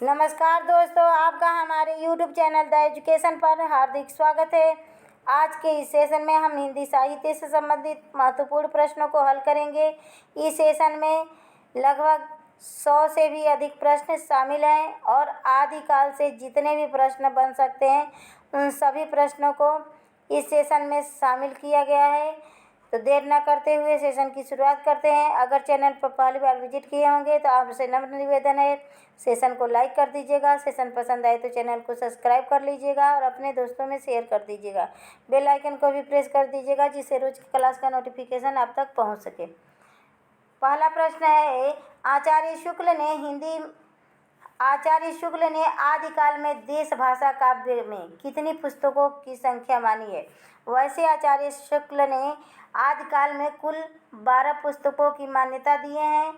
नमस्कार दोस्तों, आपका हमारे YouTube चैनल द एजुकेशन पर हार्दिक स्वागत है। आज के इस सेशन में हम हिंदी साहित्य से संबंधित महत्वपूर्ण प्रश्नों को हल करेंगे। इस सेशन में लगभग 100 से भी अधिक प्रश्न शामिल हैं और आदिकाल से जितने भी प्रश्न बन सकते हैं उन सभी प्रश्नों को इस सेशन में शामिल किया गया है। तो देर न करते हुए सेशन की शुरुआत करते हैं। अगर चैनल पर पहली बार विजिट किए होंगे तो आपसे नम्र निवेदन है, सेशन को लाइक कर दीजिएगा। सेशन पसंद आए तो चैनल को सब्सक्राइब कर लीजिएगा और अपने दोस्तों में शेयर कर दीजिएगा। बेल आइकन को भी प्रेस कर दीजिएगा जिससे रोज की क्लास का नोटिफिकेशन आप तक पहुंच सके। पहला प्रश्न है, आचार्य शुक्ल ने आदिकाल में देश भाषा काव्य में कितनी पुस्तकों की संख्या मानी है? वैसे आचार्य शुक्ल ने आदिकाल में कुल 12 पुस्तकों की मान्यता दिए हैं।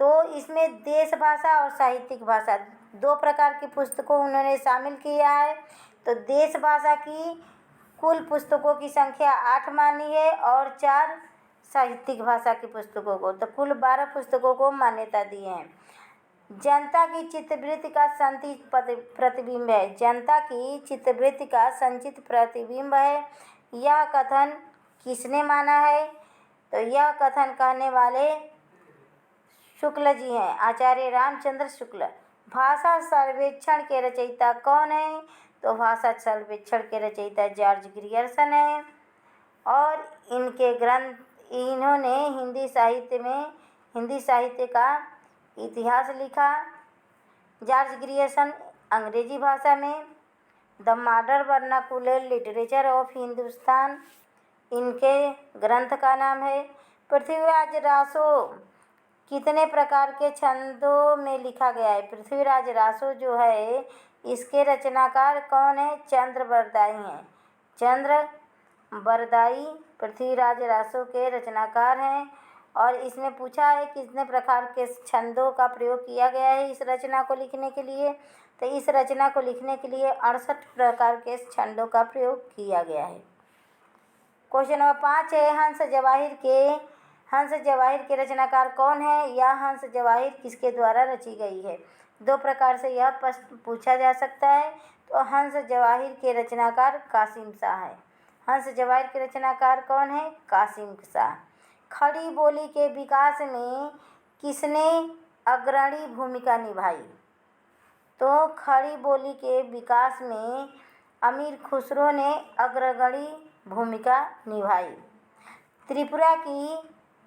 तो इसमें देश भाषा और साहित्यिक भाषा दो प्रकार की पुस्तकों उन्होंने शामिल किया है। तो देश भाषा की कुल पुस्तकों की संख्या 8 मानी है और 4 साहित्यिक भाषा की पुस्तकों को, तो कुल 12 पुस्तकों को मान्यता दी है। जनता की चित्तवृत्ति का संचित प्रतिबिंब है। जनता की चित्तवृत्ति का संचित प्रतिबिंब है। यह कथन किसने माना है? तो यह कथन कहने वाले शुक्ल जी हैं, आचार्य रामचंद्र शुक्ल। भाषा सर्वेक्षण के रचयिता कौन है? तो भाषा सर्वेक्षण के रचयिता जॉर्ज ग्रियर्सन है और इन्होंने हिंदी साहित्य का इतिहास लिखा। जॉर्ज ग्रियर्सन अंग्रेजी भाषा में the modern vernacular literature of Hindustan इनके ग्रंथ का नाम है। पृथ्वीराज रासो कितने प्रकार के छंदों में लिखा गया है? पृथ्वीराज रासो जो है इसके रचनाकार कौन है? चंद्र बरदाई हैं। चंद्र बरदाई पृथ्वीराज रासो के रचनाकार हैं और इसमें पूछा है कितने प्रकार के छंदों का प्रयोग किया गया है इस रचना को लिखने के लिए। तो इस रचना को लिखने के लिए 68 प्रकार के छंदों का प्रयोग किया गया है। क्वेश्चन नंबर 5 है, हंस जवाहिर के रचनाकार कौन है? यह हंस जवाहिर किसके द्वारा रची गई है? दो प्रकार से यह प्रश्न पूछा जा सकता है। तो हंस जवाहिर के रचनाकार कासिम शाह है। हंस जवाहिर के रचनाकार कौन है? कासिम शाह। खड़ी बोली के विकास में किसने अग्रणी भूमिका निभाई? तो खड़ी बोली के विकास में अमीर खुसरो ने अग्रगणी भूमिका निभाई। त्रिपुरा की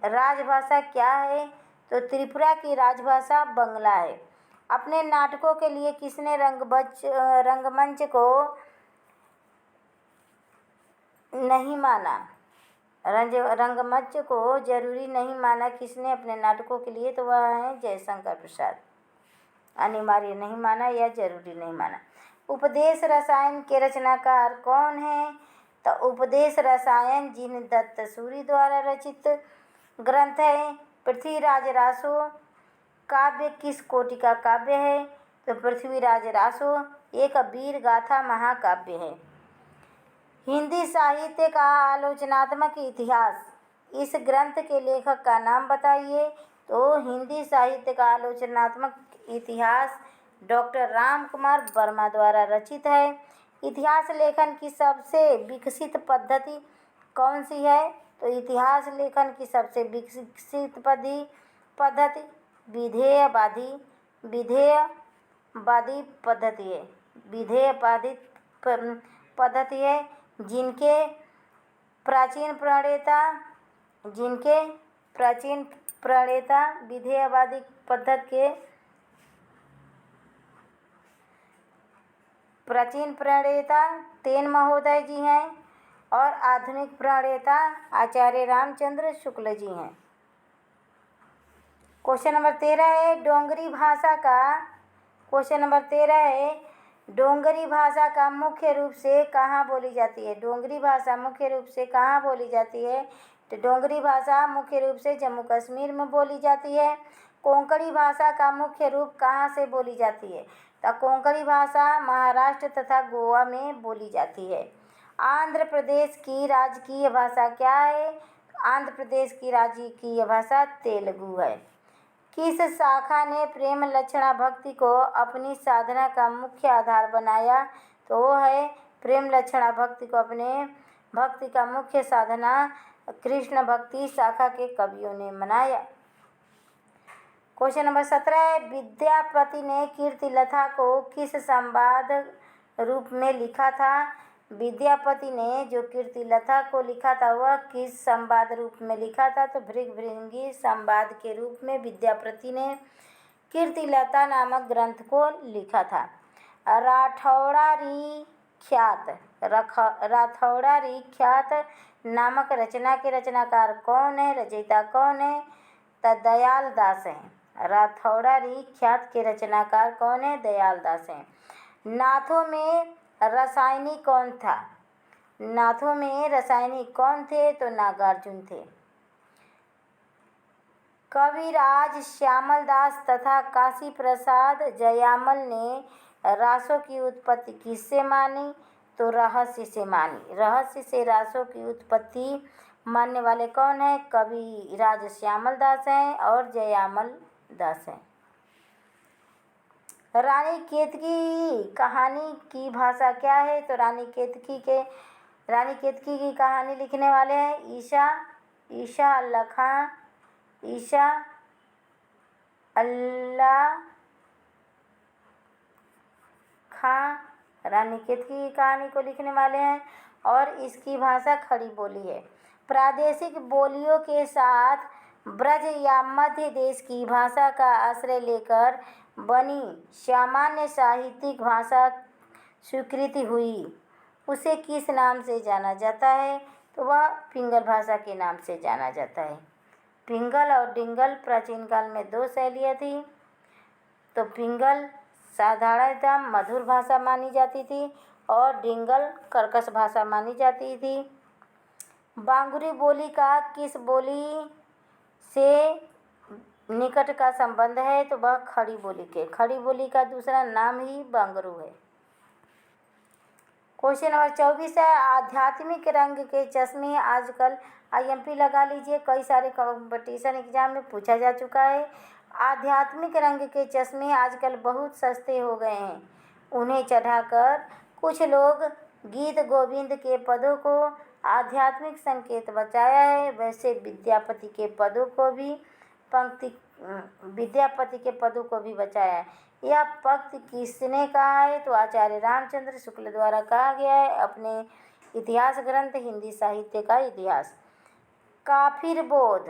राजभाषा क्या है? तो त्रिपुरा की राजभाषा बंगला है। अपने नाटकों के लिए किसने रंगमंच को नहीं माना? रंगमंच को जरूरी नहीं माना किसने अपने नाटकों के लिए? तो वह है जयशंकर प्रसाद। अनिवार्य नहीं माना या जरूरी नहीं माना। उपदेश रसायन के रचनाकार कौन है? तो उपदेश रसायन जिन दत्त सूरी द्वारा रचित ग्रंथ है। पृथ्वीराज रासो काव्य किस कोटि का काव्य है? तो पृथ्वीराज रासो एक वीर गाथा महाकाव्य है। हिंदी साहित्य का आलोचनात्मक इतिहास, इस ग्रंथ के लेखक का नाम बताइए। तो हिंदी साहित्य का आलोचनात्मक इतिहास डॉक्टर राम कुमार वर्मा द्वारा रचित है। इतिहास लेखन की सबसे विकसित पद्धति कौन सी है? तो इतिहास लेखन की सबसे विकसित पद्धति विधेयवादी पद्धति है। विधेयवादी पद्धति है जिनके प्राचीन प्रणेता विधेयवादी पद्धति के प्राचीन प्रणेता तेन महोदय जी हैं और आधुनिक प्रणेता आचार्य रामचंद्र शुक्ल जी हैं। क्वेश्चन नंबर 13 है, डोंगरी भाषा का मुख्य रूप से कहाँ बोली जाती है? डोंगरी भाषा मुख्य रूप से कहाँ बोली जाती है? तो डोंगरी भाषा मुख्य रूप से जम्मू कश्मीर में बोली जाती है। कोंकणी भाषा का मुख्य रूप कहाँ से बोली जाती है? तो कोंकणी भाषा महाराष्ट्र तथा गोवा में बोली जाती है। आंध्र प्रदेश की राजकीय भाषा क्या है? आंध्र प्रदेश की राजकीय भाषा तेलुगु है। किस शाखा ने प्रेम लक्षणा भक्ति को अपनी साधना का मुख्य आधार बनाया? तो वो है प्रेम लक्षणा भक्ति को अपने भक्ति का मुख्य साधना कृष्ण भक्ति शाखा के कवियों ने बनाया। क्वेश्चन नंबर 17 है, विद्यापति ने कीर्तिलता को किस संवाद रूप में लिखा था? विद्यापति ने जो कीर्तिलता को लिखा था वह किस संवाद रूप में लिखा था? तो भृगभृंगी संवाद के रूप में विद्यापति ने कीर्तिलता नामक ग्रंथ को लिखा था। राठौड़ारी ख्यात नामक रचना के रचनाकार कौन है? रचयिता कौन है? तो दयाल दास हैं। राठौड़ारी ख्यात के रचनाकार कौन है? दयाल दास हैं। नाथों में रासायनिक कौन था? नाथों में रासायनिक कौन थे? तो नागार्जुन थे। कविराज श्यामल दास तथा काशी प्रसाद जयामल ने रासों की उत्पत्ति किससे मानी? तो रहस्य से मानी। रहस्य से रासों की उत्पत्ति मानने वाले कौन है? कविराज श्यामल दास हैं और जयामल दास हैं। रानी केतकी कहानी की भाषा क्या है? तो रानी केतकी की कहानी लिखने वाले हैं ईशा अल्लाह खां रानी केतकी की कहानी को लिखने वाले हैं और इसकी भाषा खड़ी बोली है। प्रादेशिक बोलियों के साथ ब्रज या मध्य देश की भाषा का आश्रय लेकर बनी सामान्य साहित्यिक भाषा स्वीकृति हुई, उसे किस नाम से जाना जाता है? तो वह पिंगल भाषा के नाम से जाना जाता है। पिंगल और डिंगल प्राचीन काल में दो शैलियाँ थी। तो पिंगल साधारणतः मधुर भाषा मानी जाती थी और डिंगल कर्कश भाषा मानी जाती थी। बांगुरी बोली का किस बोली से निकट का संबंध है? तो वह खड़ी बोली के। खड़ी बोली का दूसरा नाम ही बांगरू है। क्वेश्चन नंबर 24 है, आध्यात्मिक रंग के चश्मे आजकल IMP लगा लीजिए, कई सारे कंपटीशन एग्जाम में पूछा जा चुका है। आध्यात्मिक रंग के चश्मे आजकल बहुत सस्ते हो गए हैं। उन्हें चढ़ाकर कुछ लोग गीत गोविंद के पदों को आध्यात्मिक संकेत बचाया है। वैसे विद्यापति के पदों को भी बचाया है। यह पंक्ति किसने कहा है? तो आचार्य रामचंद्र शुक्ल द्वारा कहा गया है अपने इतिहास ग्रंथ हिंदी साहित्य का इतिहास। काफिर बोध,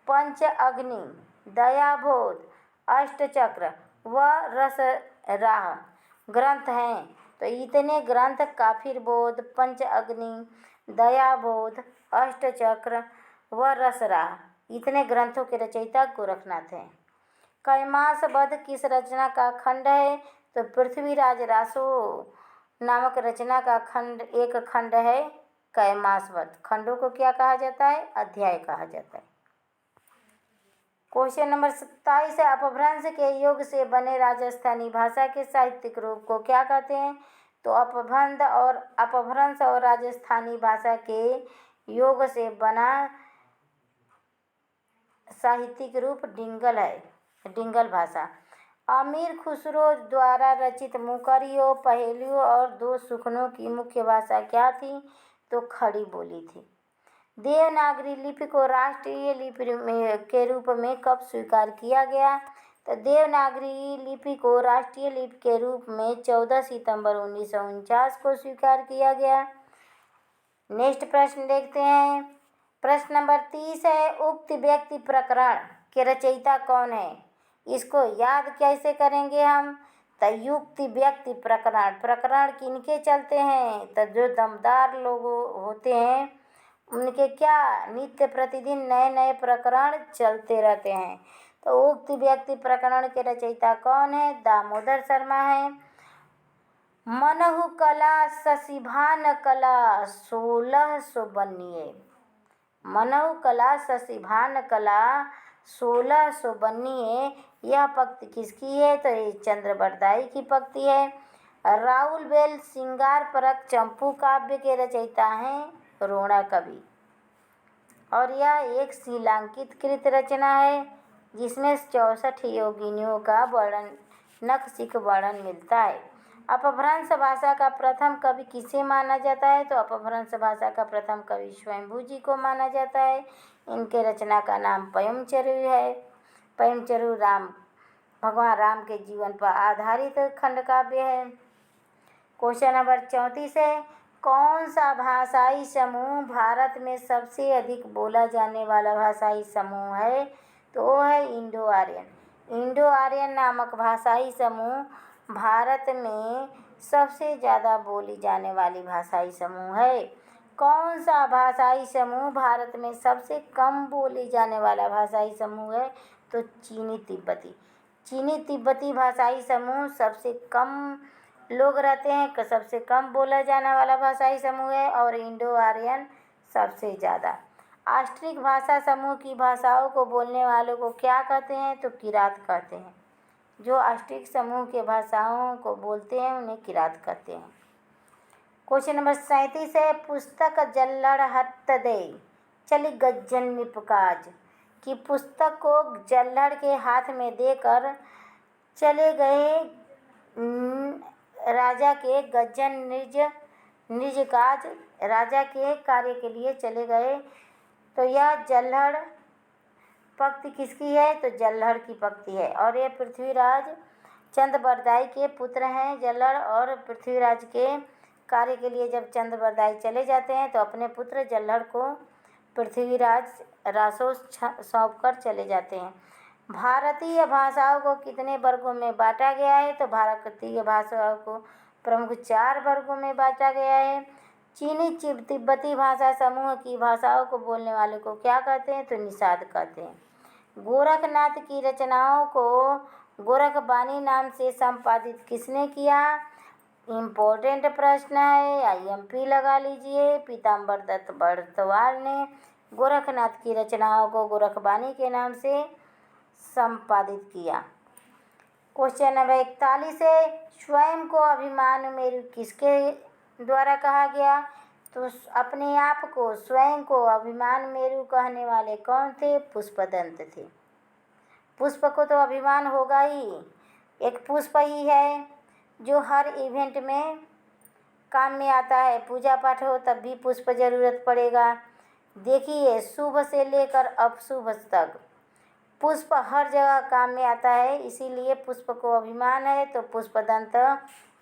पंच अग्नि, दयाबोध, अष्टचक्र व रसराह ग्रंथ हैं। तो इतने ग्रंथ काफिर बोध, पंच अग्नि, दयाबोध, अष्टचक्र व रसराह इतने ग्रंथों के रचयिता गोरखनाथ हैं। कैमास वध किस रचना का खंड है? तो पृथ्वीराज रासो नामक रचना का एक खंड है कैमास वध। खंडों को क्या कहा जाता है? अध्याय कहा जाता है। क्वेश्चन नंबर 27 है, अपभ्रंश के योग से बने राजस्थानी भाषा के साहित्यिक रूप को क्या कहते हैं? तो अपभ्रंश और राजस्थानी भाषा के योग से बना साहित्यिक रूप डिंगल है, डिंगल भाषा। अमीर खुसरो द्वारा रचित मुकरियों, पहेलियों और दो सुखनों की मुख्य भाषा क्या थी? तो खड़ी बोली थी। देवनागरी लिपि को राष्ट्रीय लिपि के रूप में कब स्वीकार किया गया? तो देवनागरी लिपि को राष्ट्रीय लिपि के रूप में 14 सितंबर 1949 को स्वीकार किया गया। नेक्स्ट प्रश्न देखते हैं। प्रश्न नंबर 30 है, उक्त व्यक्ति प्रकरण के रचयिता कौन है? इसको याद कैसे करेंगे हम? तो युक्त व्यक्ति प्रकरण किनके चलते हैं? तो जो दमदार लोग होते हैं उनके क्या नित्य प्रतिदिन नए नए प्रकरण चलते रहते हैं। तो उक्त व्यक्ति प्रकरण के रचयिता कौन है? दामोदर शर्मा है। मनहु कला शशिभान कला 1692। मनहु कला शशिभान कला 1692। यह पंक्ति किसकी है? तो ये चंद्रवरदाई की पंक्ति है। राउल बेल सिंगार परक चंपू काव्य के रचयिता हैं रोड़ा कवि और यह एक शीलांकित कृत रचना है। जिसमें 64 योगिनियों का नखशिख वर्णन मिलता है। अपभ्रंश भाषा का प्रथम कवि किसे माना जाता है? तो अपभ्रंश भाषा का प्रथम कवि स्वयंभू जी को माना जाता है। इनके रचना का नाम पयमचरु है। पयमचरु भगवान राम के जीवन पर आधारित खंडकाव्य है। क्वेश्चन नंबर 34 है, कौन सा भाषाई समूह भारत में सबसे अधिक बोला जाने वाला भाषाई समूह है? तो वो है इंडो आर्यन। इंडो आर्यन नामक भाषाई समूह भारत में सबसे ज़्यादा बोली जाने वाली भाषाई समूह है। कौन सा भाषाई समूह भारत में सबसे कम बोली जाने वाला भाषाई समूह है? तो चीनी तिब्बती। चीनी तिब्बती भाषाई समूह सबसे कम लोग रहते हैं, सबसे कम बोला जाने वाला भाषाई समूह है, और इंडो आर्यन सबसे ज़्यादा। ऑस्ट्रिक भाषा समूह की भाषाओं को बोलने वालों को क्या कहते हैं? तो किरात कहते हैं। जो ऑस्ट्रिक समूह के भाषाओं को बोलते हैं उन्हें किरात कहते हैं। क्वेश्चन नंबर 37 है, पुस्तक जल्लड़ हत्त दे चली गज्जन निपकाज की पुस्तक को जल्लड़ के हाथ में देकर चले गए राजा के गज्जन निजकाज राजा के कार्य के लिए चले गए। तो यह जल्लड़ पंक्ति किसकी है? तो जल्लड़ की पंक्ति है, और ये पृथ्वीराज चंद्रबरदाई के पुत्र हैं। जल्लड़ और पृथ्वीराज के कार्य के लिए जब चंद्रबरदाई चले जाते हैं तो अपने पुत्र जल्लड़ को पृथ्वीराज रासोस सौंप कर चले जाते हैं। भारतीय भाषाओं को कितने वर्गों में बांटा गया है? तो भारतीय भाषाओं को प्रमुख 4 वर्गों में बांटा गया है। चीनी तिब्बती भाषा समूह की भाषाओं को बोलने वाले को क्या कहते हैं? तो निषाद कहते हैं। गोरखनाथ की रचनाओं को गोरखबानी नाम से संपादित किसने किया? इम्पोर्टेंट प्रश्न है, IMP लगा लीजिए। पीताम्बर दत्त बड़तवाल ने गोरखनाथ की रचनाओं को गोरखबानी के नाम से संपादित किया। क्वेश्चन नंबर 41 है, स्वयं को अभिमान मेरु किसके द्वारा कहा गया? तो अपने आप को स्वयं को अभिमान मेरु कहने वाले कौन थे? पुष्पदंत थे। पुष्प को तो अभिमान होगा ही, एक पुष्प ही है जो हर इवेंट में काम में आता है। पूजा पाठ हो तब भी पुष्प जरूरत पड़ेगा। देखिए, शुभ से लेकर अशुभ तक पुष्प हर जगह काम में आता है, इसीलिए पुष्प को अभिमान है। तो पुष्पदंत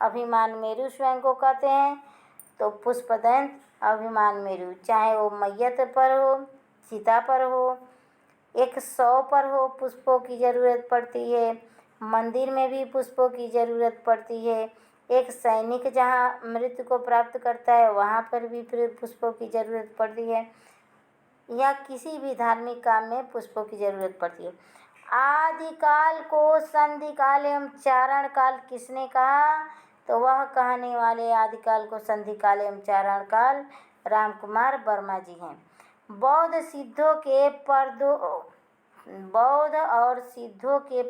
अभिमान मेरु स्वयं को कहते हैं। तो पुष्पदंत अभिमान मेरु, चाहे वो मैयत पर हो, चिता पर हो, एक 100 पर हो, पुष्पों की ज़रूरत पड़ती है। मंदिर में भी पुष्पों की ज़रूरत पड़ती है। एक सैनिक जहाँ मृत्यु को प्राप्त करता है वहाँ पर भी पुष्पों की ज़रूरत पड़ती है, या किसी भी धार्मिक काम में पुष्पों की ज़रूरत पड़ती है। आदिकाल को संधिकाल एवं चारण काल किसने कहा? तो वह कहने वाले आदिकाल को संधिकाल एवं चारण काल रामकुमार वर्मा जी हैं। बौद्ध और सिद्धों के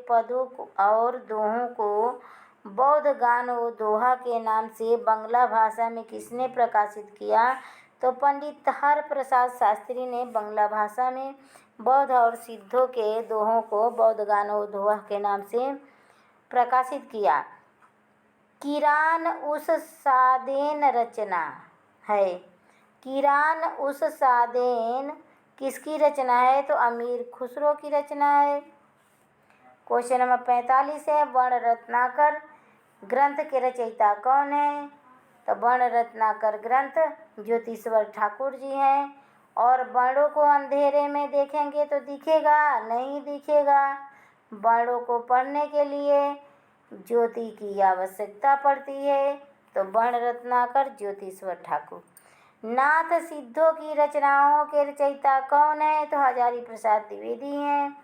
पदों और दोहों को बौद्ध गान व दोहा के नाम से बांग्ला भाषा में किसने प्रकाशित किया? तो पंडित हर प्रसाद शास्त्री ने बांग्ला भाषा में बौद्ध और सिद्धों के दोहों को बौद्ध गान व दोहा के नाम से प्रकाशित किया। किरान उस सादेन रचना है। किरान उस सादेन किसकी रचना है? तो अमीर खुसरो की रचना है। क्वेश्चन नंबर 45 है, वर्ण रत्नाकर ग्रंथ के रचयिता कौन है? तो वर्ण रत्नाकर ग्रंथ ज्योतिश्वर ठाकुर जी हैं। और वर्णों को अंधेरे में देखेंगे तो दिखेगा नहीं? दिखेगा। वर्णों को पढ़ने के लिए ज्योति की आवश्यकता पड़ती है। तो वर्ण रत्नाकर ज्योतिश्वर ठाकुर। नाथ सिद्धों की रचनाओं के रचयिता कौन है? तो हजारी प्रसाद द्विवेदी हैं।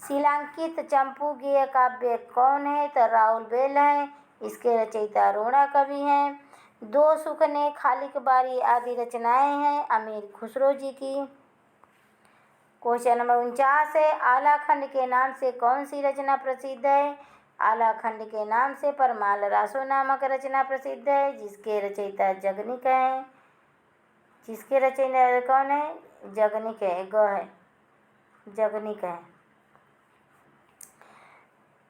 शिलांकित चंपू गेय काव्य कौन है? तो राहुल बेल हैं। इसके रचयिता रोड़ा कवि हैं। दो सुख ने खालिक बारी आदि रचनाएं हैं अमीर खुसरो जी की। क्वेश्चन नंबर 49 है, आलाखंड के नाम से कौन सी रचना प्रसिद्ध है? आलाखंड के नाम से परमाल रासो नामक रचना प्रसिद्ध है, जिसके रचयिता जगनिक हैं। जिसके रचयिता कौन है? जगनिक है, जगनिक है।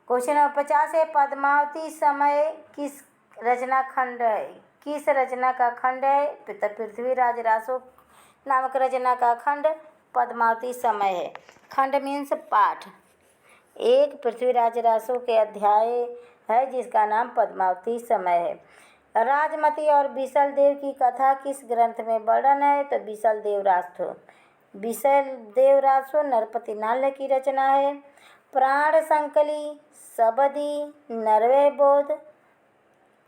क्वेश्चन नंबर 50 है, पद्मावती समय किस रचना खंड है? किस रचना का खंड है? तो पृथ्वीराज रासो नामक रचना का खंड पद्मावती समय है। खंड मीन्स पाठ। एक पृथ्वीराज रासो के अध्याय है जिसका नाम पद्मावती समय है। राजमती और बिसल देव की कथा किस ग्रंथ में वर्णन है? तो बिसल देव रासो नरपति नाल्य की रचना है। प्राण संकली, सबदी, नरवे बोध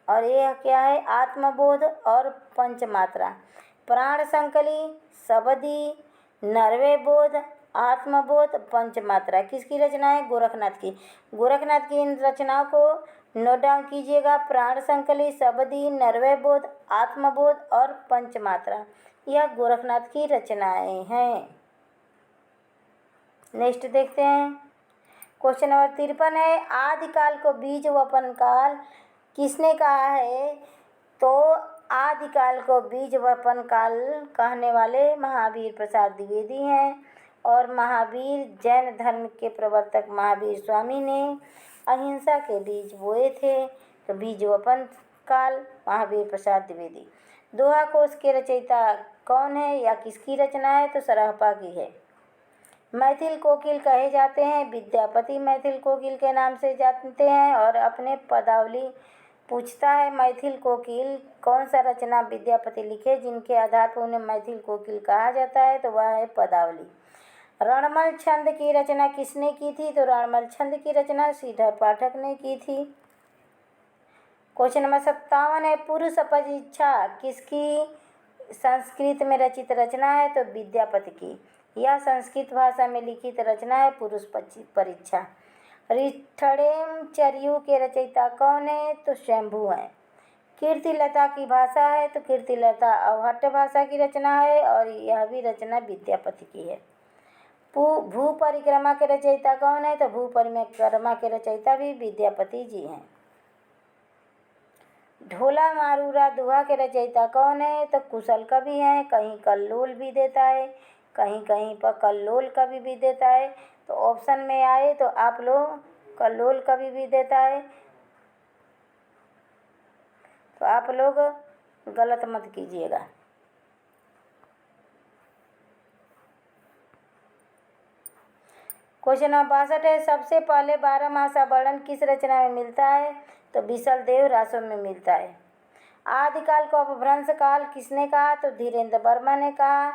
और यह क्या है? आत्मबोध और पंचमात्रा। प्राण संकली, सबदी, नरवे बोध, आत्मबोध, पंचमात्रा किसकी रचना है? गोरखनाथ की। गोरखनाथ की इन रचनाओं को नोट डाउन कीजिएगा। प्राण संकली, सबदी, नरवे बोध, आत्मबोध और पंचमात्रा, यह गोरखनाथ की रचनाएं हैं। नेक्स्ट देखते हैं। क्वेश्चन नंबर 53 है, आदिकाल को बीज वपन काल किसने कहा है? तो आदिकाल को बीज वपन काल कहने वाले महावीर प्रसाद द्विवेदी हैं। और महावीर जैन धर्म के प्रवर्तक महावीर स्वामी ने अहिंसा के बीज बोए थे। तो बीज वपन काल महावीर प्रसाद द्विवेदी। दोहा कोश के रचयिता कौन है या किसकी रचना है? तो सरहपा की है। मैथिल कोकिल कहे जाते हैं, विद्यापति मैथिल कोकिल के नाम से जानते हैं। और अपने पदावली पूछता है, मैथिल कोकिल कौन सा रचना विद्यापति लिखे जिनके आधार पर उन्हें मैथिल कोकिल कहा जाता है? तो वह है पदावली। रणमल छंद की रचना किसने की थी? तो रणमल छंद की रचना श्रीधर पाठक ने की थी। क्वेश्चन नंबर 57 है, पुरुष परीक्षा किसकी संस्कृत में रचित रचना है? तो विद्यापति की। यह संस्कृत भाषा में लिखित रचना है पुरुष परीक्षा। रिठड़ेम चरियू के रचयिता कौन है? तो शंभू हैं। कीर्तिलता की भाषा है, तो कीर्तिलता अवहट्ट भाषा की रचना है और यह भी रचना विद्यापति की है। भू परिक्रमा के रचयिता कौन है? तो भू परिक्रमा के रचयिता भी विद्यापति जी हैं। ढोला मारूरा दोहा के रचयिता कौन है? तो कुशल कवि हैं। कहीं कल्लोल भी देता है, कहीं कहीं पर कल्लोल कवि भी देता है। तो ऑप्शन में आए तो आप लोग कल्लोल कवि भी देता है, तो आप लोग गलत मत कीजिएगा। क्वेश्चन नंबर 62 है, सबसे पहले 12 मासा वर्णन किस रचना में मिलता है? तो बिसल देव रासो में मिलता है। आदिकाल को अपभ्रंश काल किसने कहा? तो धीरेन्द्र वर्मा ने कहा।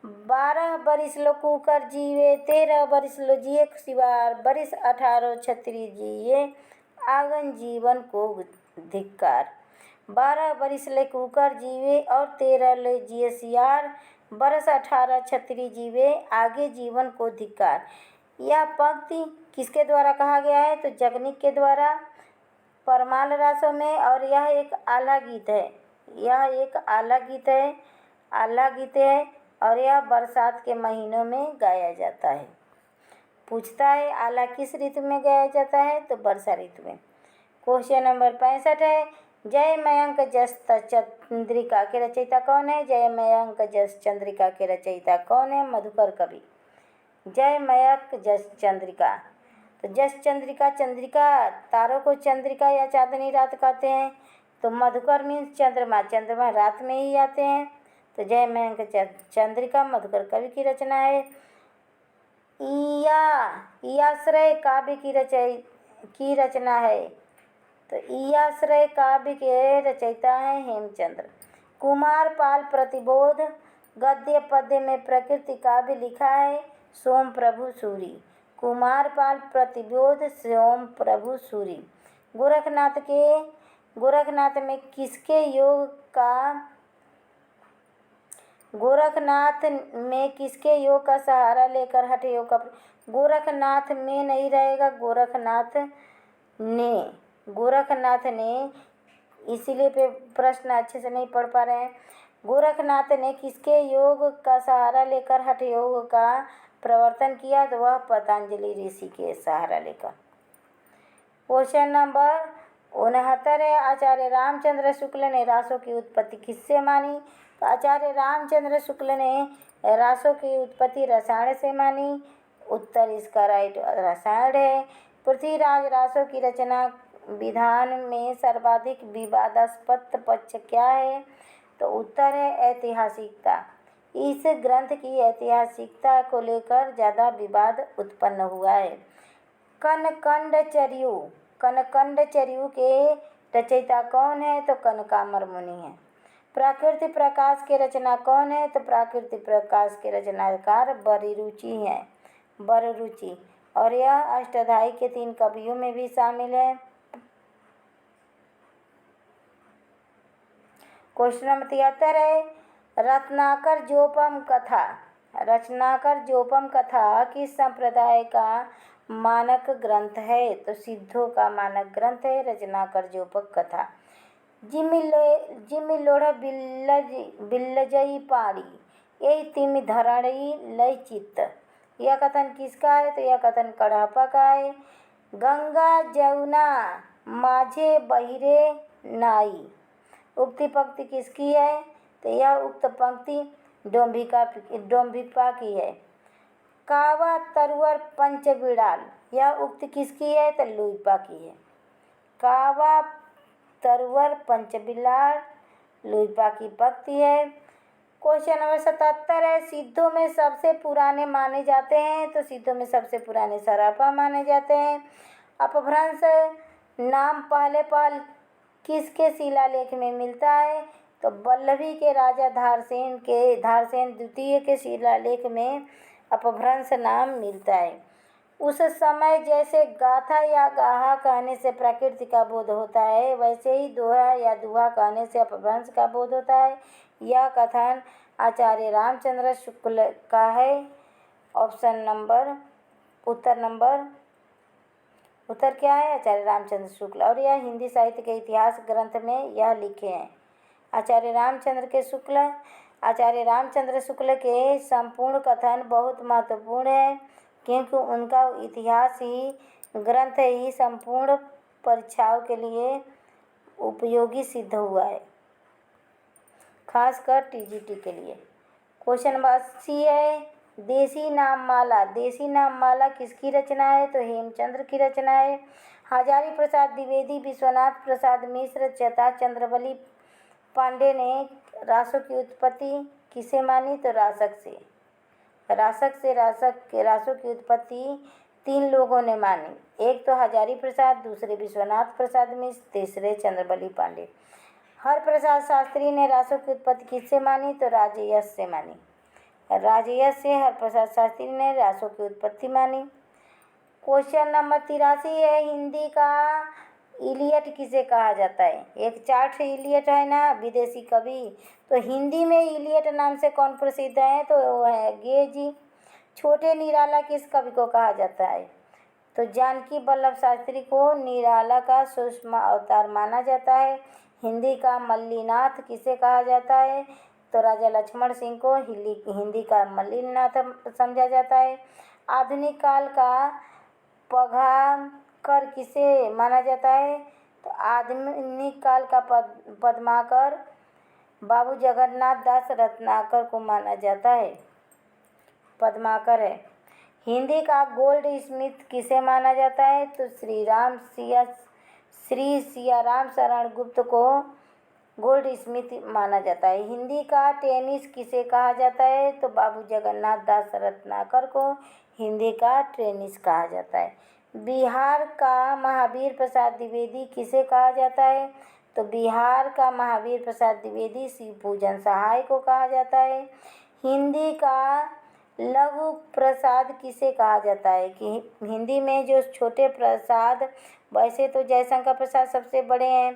12 बरिस लो कुकर जीवे, 13 बरिस लो जिए सिवार, बरिस 18 छत्री जिए, आगन जीवन को धिक्कार। 12 बरिस ले कुकर जीवे और 13 ले जिए सियार, बरस 18 छत्री जीवे, आगे जीवन को धिक्कार। यह पंक्ति किसके द्वारा कहा गया है? तो जगनिक के द्वारा परमाल रासों में। और यह एक आला गीत है, यह एक आला गीत है और यह बरसात के महीनों में गाया जाता है। पूछता है आला किस ऋतु में गाया जाता है? तो वर्षा ऋतु में। क्वेश्चन नंबर 65 है, जय मयंक जस चंद्रिका के रचयिता कौन है? जय मयंक जस चंद्रिका के रचयिता कौन है? मधुकर कवि। जय मयंक जस चंद्रिका। तो जस चंद्रिका, चंद्रिका तारों को चंद्रिका या चांदनी रात कहते हैं। तो मधुकर मीन्स चंद्रमा, चंद्रमा रात में ही आते हैं। तो जय मयंक चंद्रिका मधुकर कवि की रचना है। ईयाश्रय काव्य की रचना है। तो ईयाश्रय काव्य के रचयिता हैं हेमचंद्र। कुमारपाल प्रतिबोध गद्य पद्य में प्रकृति काव्य लिखा है सोम प्रभु सूरी। कुमारपाल प्रतिबोध सोम प्रभु सूरी। गोरखनाथ में किसके योग का सहारा लेकर हठ योग का? गोरखनाथ में नहीं रहेगा, गोरखनाथ ने इसीलिए पे प्रश्न अच्छे से नहीं पढ़ पा रहे हैं। गोरखनाथ ने किसके योग का सहारा लेकर हठ योग का प्रवर्तन किया? तो वह पतंजलि ऋषि के सहारा लेकर। क्वेश्चन नंबर 69 है, आचार्य रामचंद्र शुक्ल ने रासों की उत्पत्ति किससे मानी? तो आचार्य रामचंद्र शुक्ल ने रासों की उत्पत्ति रसायन से मानी। उत्तर इसका राइट रसायन है। पृथ्वीराज रासो की रचना विधान में सर्वाधिक विवादास्पद पक्ष क्या है? तो उत्तर है ऐतिहासिकता। इस ग्रंथ की ऐतिहासिकता को लेकर ज़्यादा विवाद उत्पन्न हुआ है। कनकंडचर्यु कनकंडचर्यु के रचयिता कौन है? तो कनकामर मुनि हैं। प्राकृतिक प्रकाश के रचना कौन है? तो प्राकृतिक प्रकाश के रचनाकार बररुचि हैं, बररुचि। और यह अष्टाध्यायी के 3 कवियों में भी शामिल है। क्वेश्चन नंबर 73 है, रत्नाकर जोपम कथा। रत्नाकर जोपम कथा किस संप्रदाय का मानक ग्रंथ है? तो सिद्धों का मानक ग्रंथ है रत्नाकर जोपम कथा। जिमिलोढ़ बिल्लजई पाड़ी यही तिमि धरणी लय चित्त। यह कथन किसका है? तो यह कथन कढ़ापा का है। गंगा जमुना माझे बहिरे नाई उक्ति पंक्ति किसकी है? तो यह उक्त पंक्ति डोम्भिपा की है। कावा तरुवर पंच बिड़ाल यह उक्ति किसकी है? तो लुइपा की है। कावा तरुवर पंच बिलाल लुइपा की पंक्ति है। क्वेश्चन नंबर 77 है, सिद्धों में सबसे पुराने माने जाते हैं? तो सिद्धों में सबसे पुराने सराफा माने जाते हैं। अपभ्रंश नाम पहले किसके शिलालेख में मिलता है? तो वल्लभी के राजा धारसेन द्वितीय के शिलालेख में अपभ्रंश नाम मिलता है। उस समय जैसे गाथा या गाहा कहने से प्रकृति का बोध होता है, वैसे ही दोहा या दुहा कहने से अपभ्रंश का बोध होता है। यह कथन आचार्य रामचंद्र शुक्ल का है। उत्तर क्या है? आचार्य रामचंद्र शुक्ल। और यह हिंदी साहित्य के इतिहास ग्रंथ में यह लिखे हैं। आचार्य रामचंद्र शुक्ल के संपूर्ण कथन बहुत महत्वपूर्ण है, क्योंकि उनका इतिहास ही ग्रंथ ही संपूर्ण परीक्षाओं के लिए उपयोगी सिद्ध हुआ है, खासकर टीजीटी के लिए। क्वेश्चन नंबर 80 है, देसी नाम माला किसकी रचना है? तो हेमचंद्र की रचना है। हजारी प्रसाद द्विवेदी, विश्वनाथ प्रसाद मिश्र तथा चंद्रवली पांडे ने रासों की उत्पत्ति किसे मानी? तो रासों की उत्पत्ति 3 लोगों ने मानी। एक तो हजारी प्रसाद, दूसरे विश्वनाथ प्रसाद मिश्र, तीसरे चंद्रवली पांडे। हरप्रसाद शास्त्री ने रासों की उत्पत्ति किससे मानी? तो राजयश से मानी। राजयश से हरप्रसाद शास्त्री ने रासों की उत्पत्ति मानी। क्वेश्चन नंबर 83 है, हिंदी का इलियट किसे कहा जाता है? एक चार्ट इलियट है ना, विदेशी कवि। तो हिंदी में इलियट नाम से कौन प्रसिद्ध है? तो वो है गे जी। छोटे निराला किस कवि को कहा जाता है? तो जानकी वल्लभ शास्त्री को निराला का सूक्ष्म अवतार माना जाता है। हिंदी का मल्लीनाथ किसे कहा जाता है? तो राजा लक्ष्मण सिंह को हिंदी का मल्लीनाथ समझा जाता है। आधुनिक काल का पद्माकर किसे माना जाता है? तो आधुनिक काल का पद्माकर बाबू जगन्नाथ दास रत्नाकर को माना जाता है। पद्माकर है। हिंदी का गोल्ड स्मिथ किसे माना जाता है? तो श्री सियाराम शरण गुप्त को गोल्ड स्मिथ माना जाता है। हिंदी का टेनिस किसे कहा जाता है? तो बाबू जगन्नाथ दास रत्नाकर को हिंदी का टेनिस कहा जाता है। बिहार का महावीर प्रसाद द्विवेदी किसे कहा जाता है? तो बिहार का महावीर प्रसाद द्विवेदी शिव पूजन सहाय को कहा जाता है। हिंदी का लघु प्रसाद किसे कहा जाता है? कि हिंदी में जो छोटे प्रसाद, वैसे तो जयशंकर प्रसाद सबसे बड़े हैं,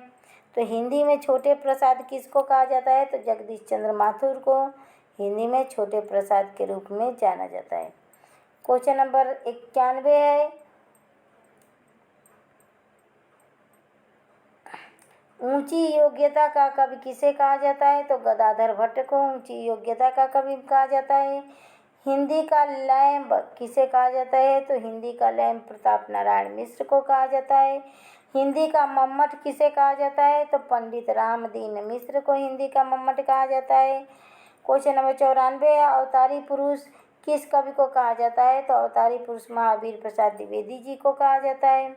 तो हिंदी में छोटे प्रसाद किसको कहा जाता है? तो जगदीश चंद्र माथुर को हिंदी में छोटे प्रसाद के रूप में जाना जाता है। क्वेश्चन नंबर 91 है, ऊंची योग्यता का कवि किसे कहा जाता है? तो गदाधर भट्ट को ऊंची योग्यता का कवि कहा जाता है। हिंदी का लैम्ब किसे कहा जाता है? तो हिंदी का लैम्ब प्रताप नारायण मिश्र को कहा जाता है। हिंदी का मम्मट किसे कहा जाता है? तो पंडित रामदीन मिश्र को हिंदी का मम्मट कहा जाता है। क्वेश्चन नंबर 94, अवतारी पुरुष किस कवि को कहा जाता है? तो अवतारी पुरुष महावीर प्रसाद द्विवेदी जी को कहा जाता है।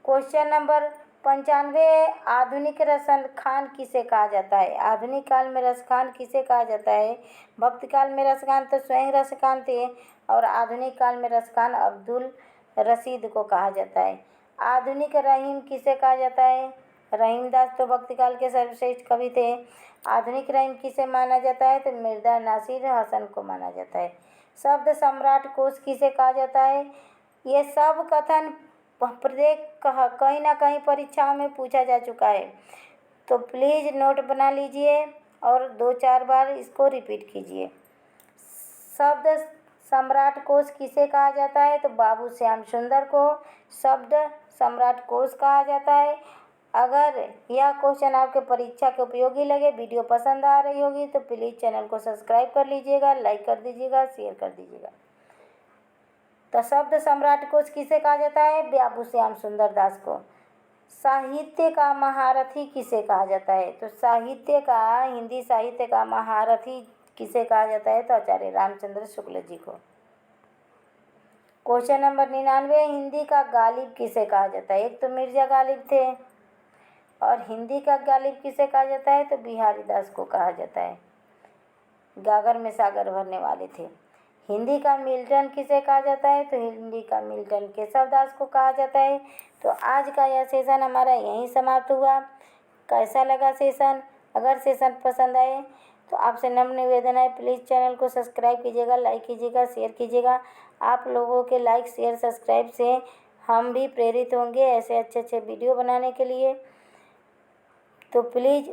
क्वेश्चन नंबर 95, आधुनिक रसखान किसे कहा जाता है? आधुनिक काल में रसखान किसे कहा जाता है? भक्ति काल में रसखान तो स्वयं रसखान थे, और आधुनिक काल में रसखान अब्दुल रशीद को कहा जाता है। आधुनिक रहीम किसे कहा जाता है? रहीमदास तो भक्ति काल के सर्वश्रेष्ठ कवि थे। आधुनिक रहीम किसे माना जाता है? तो मिर्जा नासिर हसन को माना जाता है। शब्द सम्राट कोश किसे कहा जाता है? ये सब कथन प्रत्येक कहीं ना कहीं परीक्षाओं में पूछा जा चुका है, तो प्लीज़ नोट बना लीजिए और 2-4 बार इसको रिपीट कीजिए। शब्द सम्राट कोश किसे कहा जाता है? तो बाबू श्याम सुंदर को शब्द सम्राट कोश कहा जाता है। अगर यह क्वेश्चन आपके परीक्षा के उपयोगी लगे, वीडियो पसंद आ रही होगी, तो प्लीज़ चैनल को सब्सक्राइब कर लीजिएगा, लाइक कर दीजिएगा, शेयर कर दीजिएगा। तो शब्द सम्राट कोश किसे कहा जाता है? बाबू श्याम सुंदर दास को। साहित्य का महारथी किसे कहा जाता है? तो साहित्य का, हिंदी साहित्य का महारथी किसे कहा जाता है? तो आचार्य रामचंद्र शुक्ल जी को। क्वेश्चन नंबर 99, हिंदी का गालिब किसे कहा जाता है? एक तो मिर्जा गालिब थे, और हिंदी का गालिब किसे कहा जाता है? तो बिहारी दास को कहा जाता है। गागर में सागर भरने वाले थे। हिंदी का मिल्टन किसे कहा जाता है? तो हिंदी का मिल्टन केशव दास को कहा जाता है। तो आज का यह सेशन हमारा यहीं समाप्त हुआ। कैसा लगा सेशन? अगर सेशन पसंद आए तो आपसे नम्र निवेदन है, प्लीज़ चैनल को सब्सक्राइब कीजिएगा, लाइक कीजिएगा, शेयर कीजिएगा। आप लोगों के लाइक, शेयर, सब्सक्राइब से हम भी प्रेरित होंगे ऐसे अच्छे अच्छे वीडियो बनाने के लिए। तो प्लीज़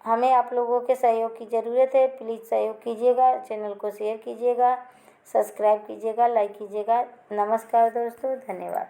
हमें आप लोगों के सहयोग की ज़रूरत है। प्लीज़ सहयोग कीजिएगा, चैनल को शेयर कीजिएगा, सब्सक्राइब कीजिएगा, लाइक कीजिएगा। नमस्कार दोस्तों, धन्यवाद।